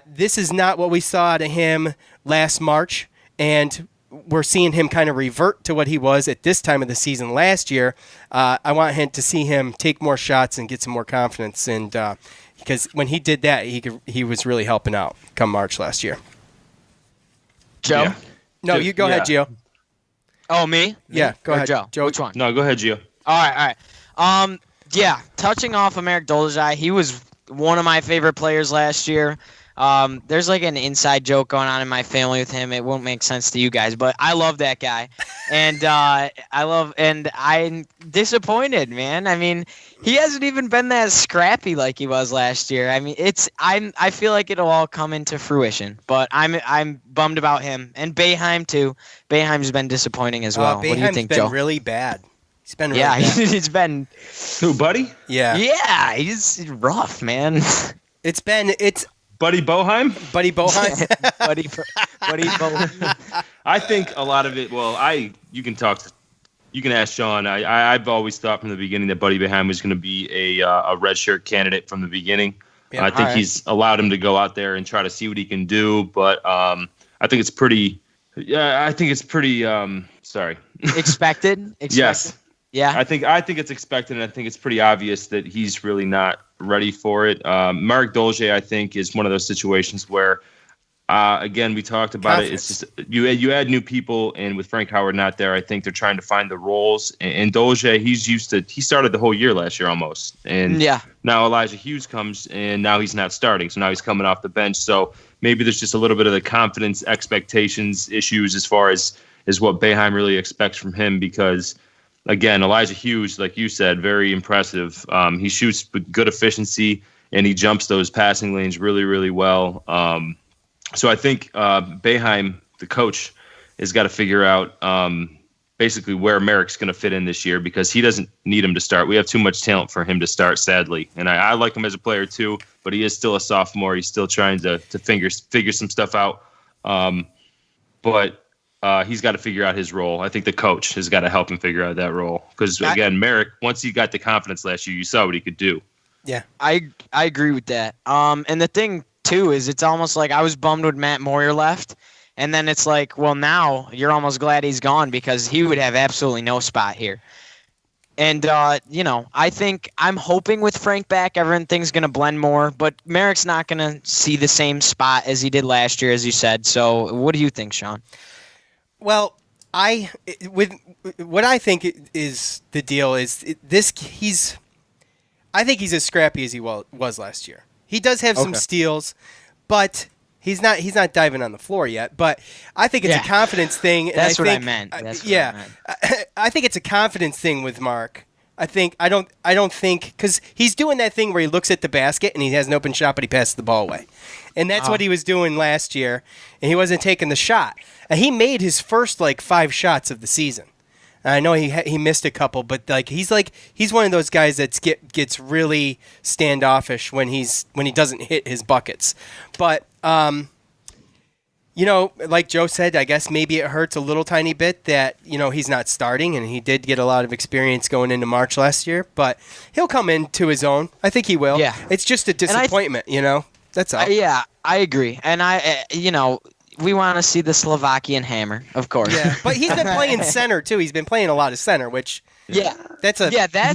This is not what we saw out of him last March, and we're seeing him kind of revert to what he was at this time of the season last year. I want him to see him take more shots and get some more confidence, and because when he did that, he was really helping out come March last year. Joe? Yeah. No, you go ahead, Gio. Oh, me? Yeah, go ahead. Joe. Which one? No, go ahead, Gio. All right. Yeah, touching off of Mark Dolezaj, he was one of my favorite players last year. There's like an inside joke going on in my family with him. It won't make sense to you guys, but I love that guy. And I'm disappointed, man. I mean, he hasn't even been that scrappy like he was last year. I mean, I feel like it'll all come into fruition, but I'm bummed about him. And Boeheim too. Boeheim's been disappointing as well. What do you think, been Joe? Really bad. He's been really bad. It's been. Who, Buddy? Yeah. Yeah, he's rough, man. It's Buddy Boeheim? Buddy Boeheim. Buddy Boeheim. I think a lot of it. Well, you can ask Sean. I've always thought from the beginning that Buddy Boeheim was going to be a redshirt candidate from the beginning. Yeah, I think he's allowed him to go out there and try to see what he can do. But I think it's pretty. Yeah, I think it's pretty. Sorry. Expected. Yes. Yeah. I think it's expected, and I think it's pretty obvious that he's really not ready for it. Mark Dolezaj, I think, is one of those situations where, again, we talked about it. It's just you add new people, and with Frank Howard not there, I think they're trying to find the roles. And Dolezaj, he started the whole year last year almost, and now Elijah Hughes comes, and now he's not starting, so now he's coming off the bench. So maybe there's just a little bit of the confidence expectations issues as far as what Boeheim really expects from him, because again, Elijah Hughes, like you said, very impressive. He shoots with good efficiency, and he jumps those passing lanes really, really well. So I think Boeheim, the coach, has got to figure out basically where Merrick's going to fit in this year, because he doesn't need him to start. We have too much talent for him to start, sadly. And I like him as a player too, but he is still a sophomore. He's still trying to figure some stuff out. But he's got to figure out his role. I think the coach has got to help him figure out that role. Because, again, Merrick, once he got the confidence last year, you saw what he could do. Yeah. I agree with that. And the thing, too, is it's almost like I was bummed when Matt Moyer left. And then it's like, well, now you're almost glad he's gone, because he would have absolutely no spot here. And, I think I'm hoping with Frank back, everything's going to blend more. But Merrick's not going to see the same spot as he did last year, as you said. So what do you think, Sean? Well, what I think is the deal is I think he's as scrappy as he was last year. He does have some steals, but He's not diving on the floor yet, but I think it's a confidence thing. And That's I what think, I meant. That's what yeah, I meant. I think it's a confidence thing with Mark. I don't think because he's doing that thing where he looks at the basket and he has an open shot, but he passes the ball away, and that's what he was doing last year, and he wasn't taking the shot. And he made his first 5 shots of the season. And I know he missed a couple, but he's one of those guys that gets really standoffish when he doesn't hit his buckets. But like Joe said, I guess maybe it hurts a little tiny bit that he's not starting, and he did get a lot of experience going into March last year. But he'll come into his own. I think he will. Yeah. It's just a disappointment, That's all. Yeah, I agree, and we want to see the Slovakian hammer, of course. Yeah, but he's been playing center too. He's been playing a lot of center, which that's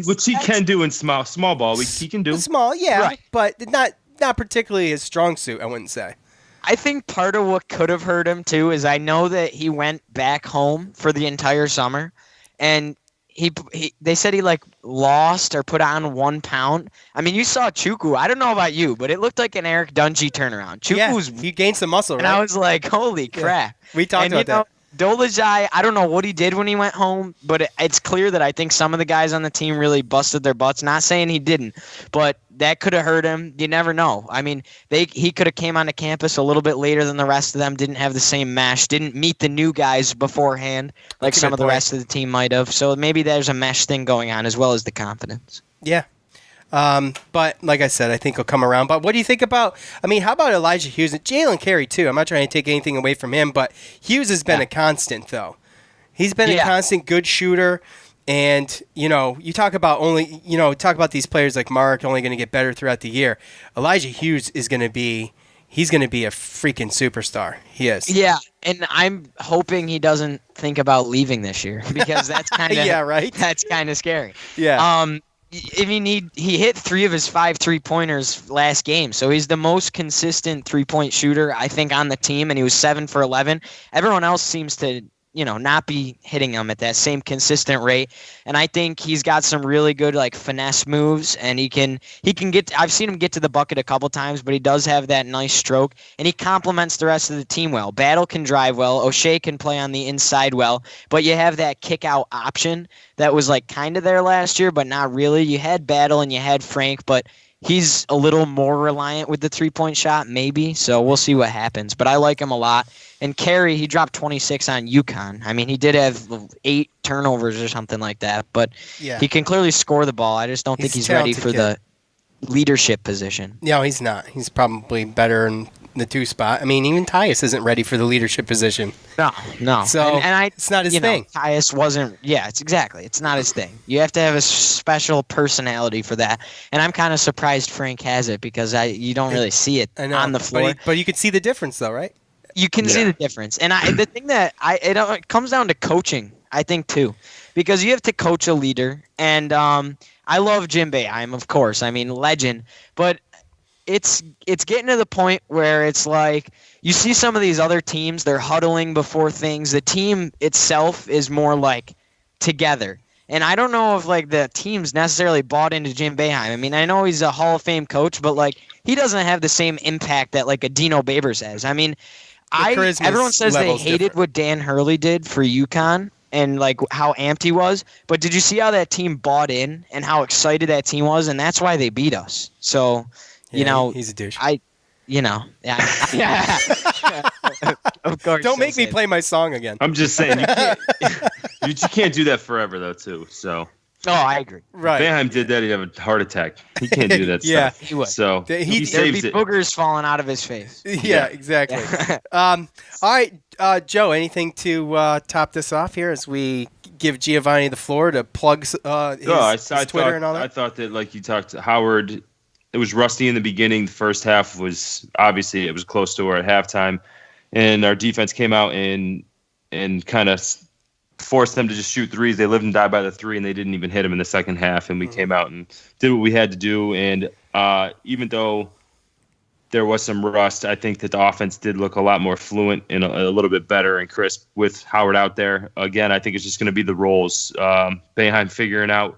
which he can do in small ball. He can do small, yeah, Right. but not particularly his strong suit. I wouldn't say. I think part of what could have hurt him too is I know that he went back home for the entire summer, and they said he lost or put on 1 pound. I mean, you saw Chuku. I don't know about you, but it looked like an Eric Dungy turnaround. He gained some muscle, right? And I was like, holy crap. We talked about that. Dolezaj, I don't know what he did when he went home, but it's clear that I think some of the guys on the team really busted their butts. Not saying he didn't, but that could have hurt him. You never know. I mean, he could have came onto campus a little bit later than the rest of them, didn't have the same mesh, didn't meet the new guys beforehand like some of the rest of the team might have. So maybe there's a mesh thing going on as well as the confidence. Yeah. But like I said, I think he'll come around. But what do you think about, how about Elijah Hughes and Jalen Carey too? I'm not trying to take anything away from him, but Hughes has been a constant though. He's been a constant good shooter. And, you talk about these players like Mark only going to get better throughout the year. Elijah Hughes is going to be a freaking superstar. He is. Yeah, and I'm hoping he doesn't think about leaving this year because that's kind of right? That's kind of scary. Yeah. I mean, he hit 3 of his 5 3-pointers last game, so he's the most consistent 3-point shooter I think on the team, and he was 7 for 11. Everyone else seems to not be hitting him at that same consistent rate. And I think he's got some really good finesse moves, and he can get. I've seen him get to the bucket a couple times, but he does have that nice stroke, and he complements the rest of the team well. Battle can drive well. O'Shea can play on the inside well, but you have that kick out option that was kind of there last year, but not really. You had Battle and you had Frank, but he's a little more reliant with the 3-point shot, maybe. So we'll see what happens. But I like him a lot. And Carey, he dropped 26 on UConn. I mean, he did have 8 turnovers or something like that. But he can clearly score the ball. I just don't think he's ready for the leadership position. No, he's not. He's probably better in the 2 spot. I mean, even Tyus isn't ready for the leadership position. No. So it's not his thing. Tyus wasn't. Yeah, it's not his thing. You have to have a special personality for that. And I'm kind of surprised Frank has it because you don't really see it on the floor. But you could see the difference, though, right? You can see the difference. And the thing that it comes down to coaching, I think, too, because you have to coach a leader. And I love Jim Boeheim, of course. I mean, legend. But it's getting to the point where it's you see some of these other teams, they're huddling before things. The team itself is more together. And I don't know if the team's necessarily bought into Jim Boeheim. I mean, I know he's a Hall of Fame coach, but he doesn't have the same impact that a Dino Babers has. I mean, everyone says they hated what Dan Hurley did for UConn and how amped he was, but did you see how that team bought in and how excited that team was? And that's why they beat us. So, he's a douche. Of course. Don't make me play my song again. I'm just saying you can't do that forever though too. So. Oh, I agree. Right. Banheim did that. He'd have a heart attack. He can't do that stuff. He would. So he there'd saves be it. boogers falling out of his face. Yeah, exactly. All right, Joe, anything to top this off here as we give Giovanni the floor to plug his Twitter and all that? I thought that, like you talked to Howard, it was rusty in the beginning. The first half was obviously it was close to or at halftime, and our defense came out and kind of forced them to just shoot threes. They lived and died by the 3, and they didn't even hit them in the second half. And we came out and did what we had to do. And even though there was some rust, I think that the offense did look a lot more fluent and a little bit better and crisp with Howard out there. Again, I think it's just going to be the roles. Boeheim figuring out,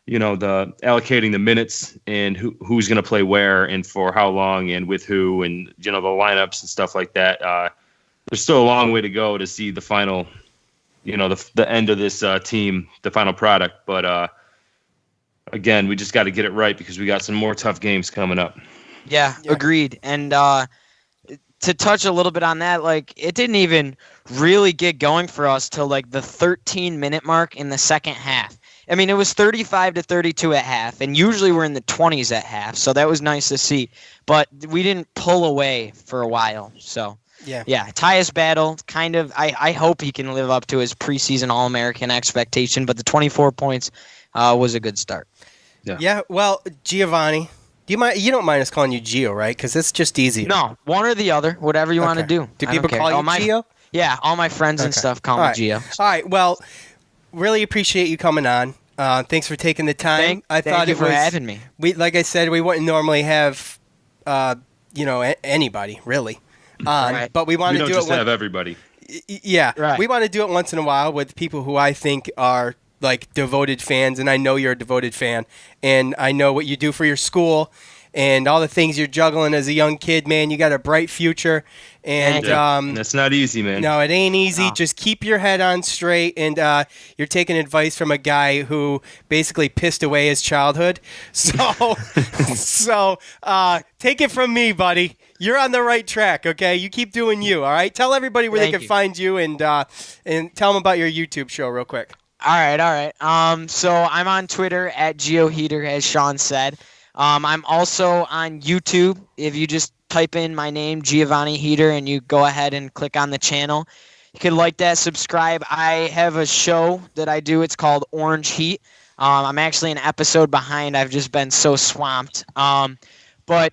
the allocating the minutes and who's going to play where and for how long and with who and, the lineups and stuff like that. There's still a long way to go to see the final, the end of this team, the final product. But again, we just got to get it right because we got some more tough games coming up. Yeah. Agreed. And to touch a little bit on that, it didn't even really get going for us till the 13-minute mark in the second half. I mean, it was 35-32 at half, and usually we're in the 20s at half, so that was nice to see. But we didn't pull away for a while, so yeah. Tyus Battle, kind of. I hope he can live up to his preseason All-American expectation, but the 24 points was a good start. Yeah. Well, Giovanni, you don't mind us calling you Gio, right? Because it's just easier. No, one or the other, whatever you want to do. Do people call you Gio? Yeah, all my friends and stuff call me Gio. All right. Well, really appreciate you coming on. Thanks for taking the time. Thank you for having me. Like I said, we wouldn't normally have, anybody really on, Right. but we want to do it. We don't just have everybody. Yeah, right. We want to do it once in a while with people who I think are devoted fans, and I know you're a devoted fan, and I know what you do for your school. And all the things you're juggling as a young kid, man, you got a bright future. And that's not easy, man. No, it ain't easy. No. Just keep your head on straight. And you're taking advice from a guy who basically pissed away his childhood. So, take it from me, buddy. You're on the right track. Okay, you keep doing you. All right. Tell everybody where they can find you, and tell them about your YouTube show real quick. All right. So I'm on Twitter at GeoHeater, as Sean said. I'm also on YouTube. If you just type in my name, Giovanni Heater, and you go ahead and click on the channel, you can like that, subscribe. I have a show that I do. It's called Orange Heat. I'm actually an episode behind. I've just been so swamped. But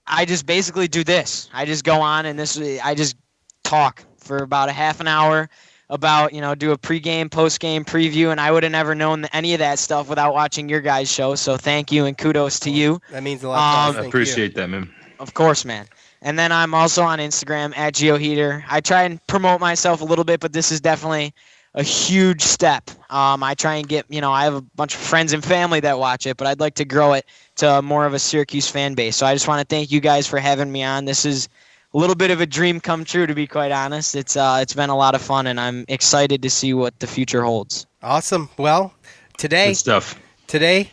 I just basically do this. I just go on and I just talk for about a half an hour about, do a pregame, postgame preview, and I would have never known any of that stuff without watching your guys' show. So thank you and kudos to you. That means a lot. I appreciate that, man. Of course, man. And then I'm also on Instagram at GeoHeater. I try and promote myself a little bit, but this is definitely a huge step. I try and get, I have a bunch of friends and family that watch it, but I'd like to grow it to more of a Syracuse fan base. So I just want to thank you guys for having me on. This is a little bit of a dream come true, to be quite honest. It's been a lot of fun, and I'm excited to see what the future holds. Awesome. Well, Good stuff. Today,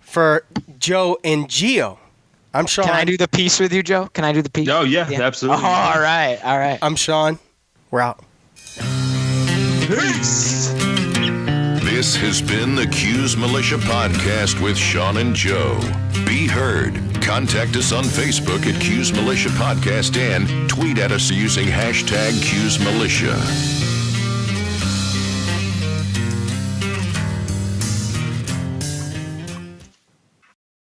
for Joe and Gio, I'm Sean. Can I do the piece with you, Joe? Can I do the piece? Oh, yeah. Absolutely. Oh, all right. I'm Sean. We're out. Peace. This has been the Cuse Militia Podcast with Sean and Joe. Be heard. Contact us on Facebook at Cuse Militia Podcast and tweet at us using #CuseMilitia.